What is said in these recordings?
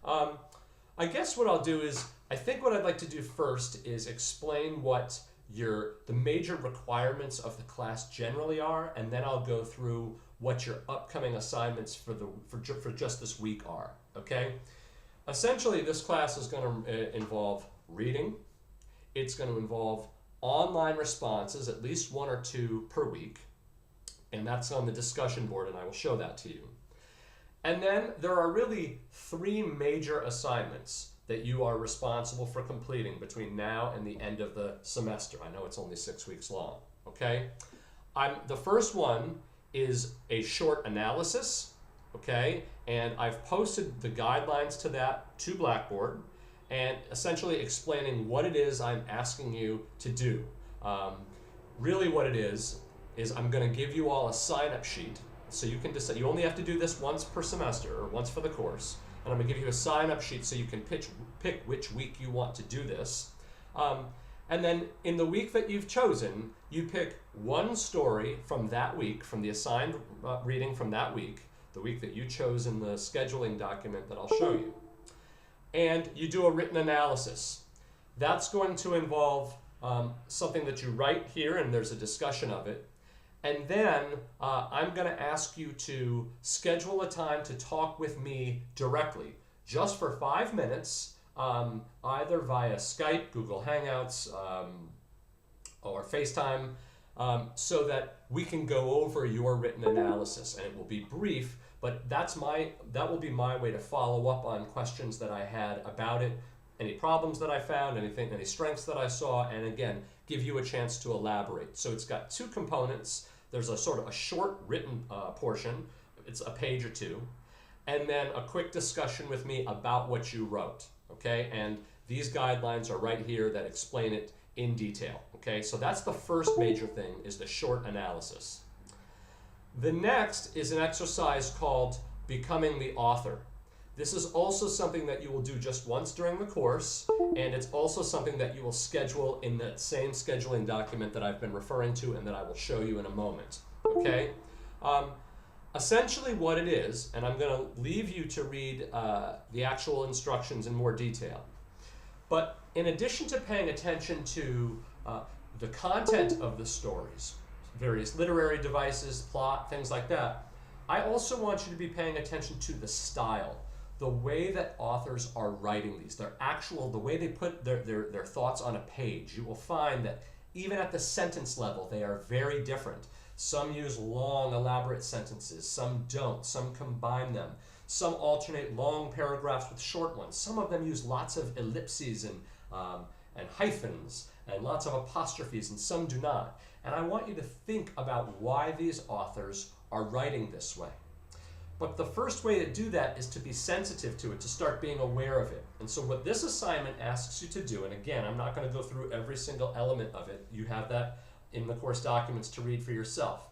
I guess what I'll do is, I think what I'd like to do first is explain what the major requirements of the class generally are, and then I'll go through what your upcoming assignments for just this week are. Okay? Essentially, this class is going to involve reading. It's going to involve online responses, at least 1 or 2 per week, and that's on the discussion board, and I will show that to you. And then there are really 3 major assignments that you are responsible for completing between now and the end of the semester. I know it's only 6 weeks long, okay? The first one is a short analysis, okay? And I've posted the guidelines to that to Blackboard, and essentially explaining what it is I'm asking you to do. Really what it is I'm going to give you all a sign-up sheet, so you can decide. You only have to do this once per semester, or once for the course, and I'm going to give you a sign-up sheet so you can pick which week you want to do this. And then in the week that you've chosen, you pick one story from that week, from the assigned reading from that week, the week that you chose in the scheduling document that I'll show you. And you do a written analysis. That's going to involve something that you write here, and there's a discussion of it. And then I'm going to ask you to schedule a time to talk with me directly, just for 5 minutes, either via Skype, Google Hangouts, or FaceTime, so that we can go over your written analysis. And it will be brief, but that will be my way to follow up on questions that I had about it, any problems that I found, any strengths that I saw, and again, give you a chance to elaborate. So it's got 2 components. There's a sort of a short written portion, it's a page or 2, and then a quick discussion with me about what you wrote, okay? And these guidelines are right here that explain it in detail, okay? So that's the first major thing, is the short analysis. The next is an exercise called Becoming the Author. This is also something that you will do just once during the course, and it's also something that you will schedule in that same scheduling document that I've been referring to and that I will show you in a moment, okay? Essentially what it is, and I'm going to leave you to read the actual instructions in more detail, but in addition to paying attention to the content of the stories, various literary devices, plot, things like that, I also want you to be paying attention to the style, the way that authors are writing these, the way they put their thoughts on a page. You will find that even at the sentence level, they are very different. Some use long, elaborate sentences, some don't, some combine them. Some alternate long paragraphs with short ones. Some of them use lots of ellipses and hyphens and lots of apostrophes, and some do not. And I want you to think about why these authors are writing this way. But the first way to do that is to be sensitive to it, to start being aware of it. And so what this assignment asks you to do, and again, I'm not going to go through every single element of it. You have that in the course documents to read for yourself.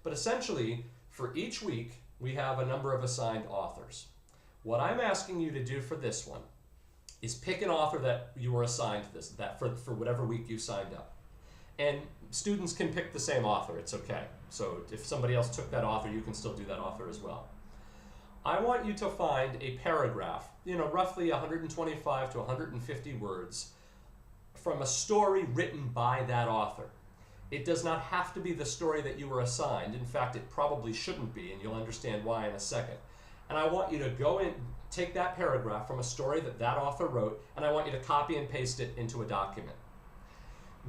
But essentially, for each week, we have a number of assigned authors. What I'm asking you to do for this one is pick an author that you were assigned for whatever week you signed up. And students can pick the same author, it's okay. So if somebody else took that author, you can still do that author as well. I want you to find a paragraph, roughly 125 to 150 words, from a story written by that author. It does not have to be the story that you were assigned. In fact, it probably shouldn't be, and you'll understand why in a second. And I want you to go in, take that paragraph from a story that author wrote, and I want you to copy and paste it into a document.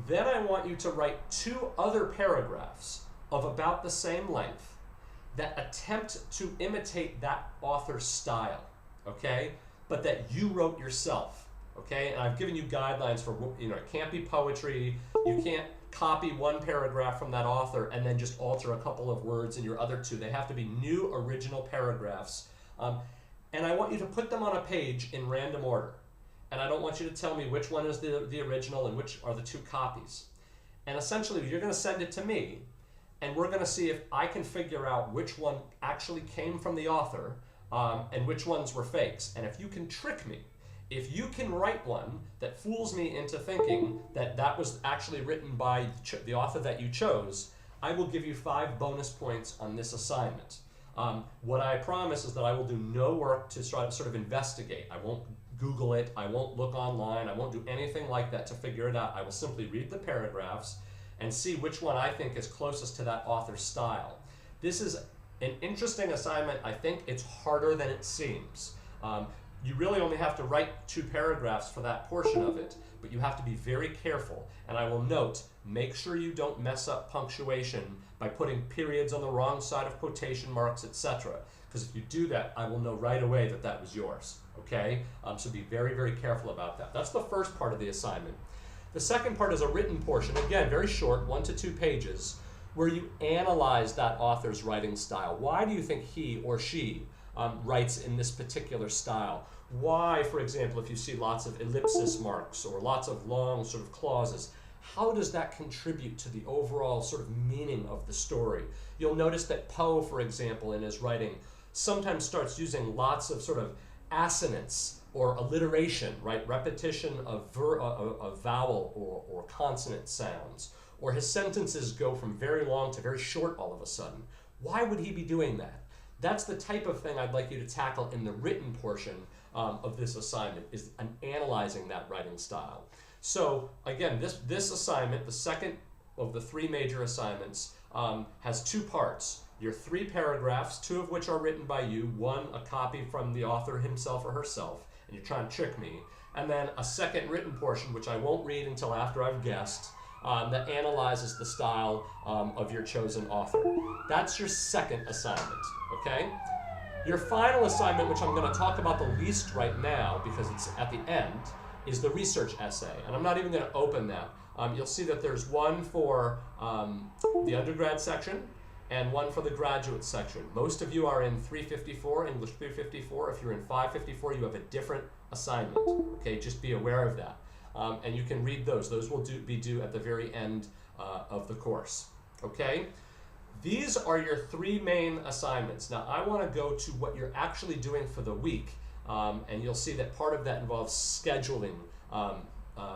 Then I want you to write 2 other paragraphs of about the same length that attempt to imitate that author's style, okay? But that you wrote yourself, okay? And I've given you guidelines for, it can't be poetry. You can't copy one paragraph from that author and then just alter a couple of words in your other 2. They have to be new original paragraphs. And I want you to put them on a page in random order. And I don't want you to tell me which one is the original and which are the 2 copies. And essentially, you're going to send it to me, and we're going to see if I can figure out which one actually came from the author and which ones were fakes. And if you can trick me, if you can write one that fools me into thinking that was actually written by the author that you chose, I will give you 5 bonus points on this assignment. What I promise is that I will do no work to try to sort of investigate. I won't Google it, I won't look online, I won't do anything like that to figure it out. I will simply read the paragraphs and see which one I think is closest to that author's style. This is an interesting assignment. I think it's harder than it seems. You really only have to write 2 paragraphs for that portion of it, but you have to be very careful. And I will note, make sure you don't mess up punctuation by putting periods on the wrong side of quotation marks, etc. Because if you do that, I will know right away that that was yours. Okay? So be very, very careful about that. That's the first part of the assignment. The second part is a written portion, again, very short, 1 to 2 pages, where you analyze that author's writing style. Why do you think he or she writes in this particular style? Why, for example, if you see lots of ellipsis marks or lots of long sort of clauses, how does that contribute to the overall sort of meaning of the story? You'll notice that Poe, for example, in his writing, sometimes starts using lots of sort of assonance or alliteration, right? Repetition of vowel or consonant sounds. Or his sentences go from very long to very short all of a sudden. Why would he be doing that? That's the type of thing I'd like you to tackle in the written portion of this assignment, is analyzing that writing style. So again, this assignment, the second of the 3 major assignments, has 2 parts. Your 3 paragraphs, 2 of which are written by you, 1 a copy from the author himself or herself, and you're trying to trick me, and then a second written portion, which I won't read until after I've guessed, that analyzes the style of your chosen author. That's your second assignment, okay? Your final assignment, which I'm going to talk about the least right now because it's at the end, is the research essay. And I'm not even going to open that. You'll see that there's one for the undergrad section and one for the graduate section. Most of you are in 354, English 354. If you're in 554, you have a different assignment. Okay, just be aware of that. And you can read those. Those will be due at the very end of the course. Okay? These are your 3 main assignments. Now, I want to go to what you're actually doing for the week. And you'll see that part of that involves scheduling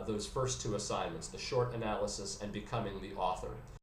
those first 2 assignments, the short analysis and becoming the author.